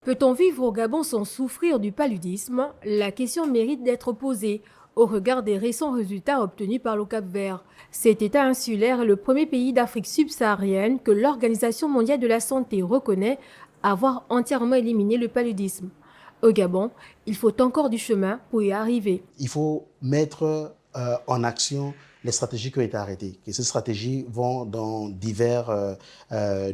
Peut-on vivre au Gabon sans souffrir du paludisme? La question mérite d'être posée au regard des récents résultats obtenus par le Cap-Vert. Cet État insulaire est le premier pays d'Afrique subsaharienne que l'Organisation mondiale de la santé reconnaît avoir entièrement éliminé le paludisme. Au Gabon, il faut encore du chemin pour y arriver. Il faut mettre en action les stratégies qui ont été arrêtées. Et ces stratégies vont dans divers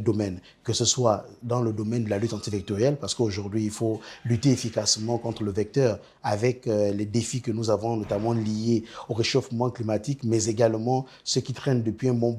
domaines, que ce soit dans le domaine de la lutte antivectorielle, parce qu'aujourd'hui, il faut lutter efficacement contre le vecteur avec les défis que nous avons, notamment liés au réchauffement climatique, mais également ceux qui traînent depuis un bon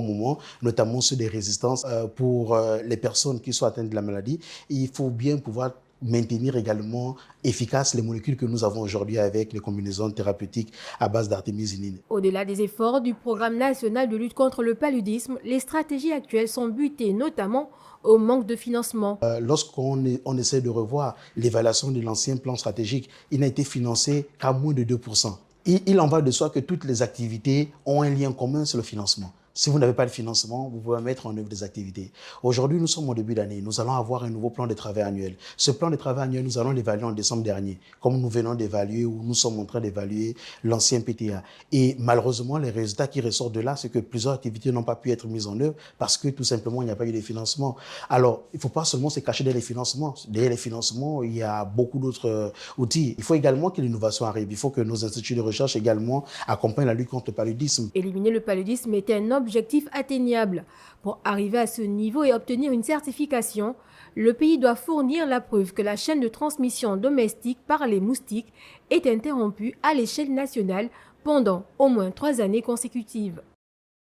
moment, notamment ceux des résistances pour les personnes qui sont atteintes de la maladie. Et il faut bien pouvoir maintenir également efficaces les molécules que nous avons aujourd'hui avec les combinaisons thérapeutiques à base d'artémisinine. Au-delà des efforts du programme national de lutte contre le paludisme, les stratégies actuelles sont butées notamment au manque de financement. Lorsqu'on essaie de revoir l'évaluation de l'ancien plan stratégique, il n'a été financé qu'à moins de 2%. Il en va de soi que toutes les activités ont un lien commun sur le financement. Si vous n'avez pas de financement, vous pouvez mettre en œuvre des activités. Aujourd'hui, nous sommes au début d'année. Nous allons avoir un nouveau plan de travail annuel. Ce plan de travail annuel, nous allons l'évaluer en décembre dernier, comme nous venons d'évaluer ou nous sommes en train d'évaluer l'ancien PTA. Et malheureusement, les résultats qui ressortent de là, c'est que plusieurs activités n'ont pas pu être mises en œuvre parce que tout simplement, il n'y a pas eu de financement. Alors, il ne faut pas seulement se cacher derrière les financements. Derrière les financements, il y a beaucoup d'autres outils. Il faut également que l'innovation arrive. Il faut que nos instituts de recherche également accompagnent la lutte contre le paludisme. Éliminer le paludisme était un objectif atteignable. Pour arriver à ce niveau et obtenir une certification, le pays doit fournir la preuve que la chaîne de transmission domestique par les moustiques est interrompue à l'échelle nationale pendant au moins 3 années consécutives.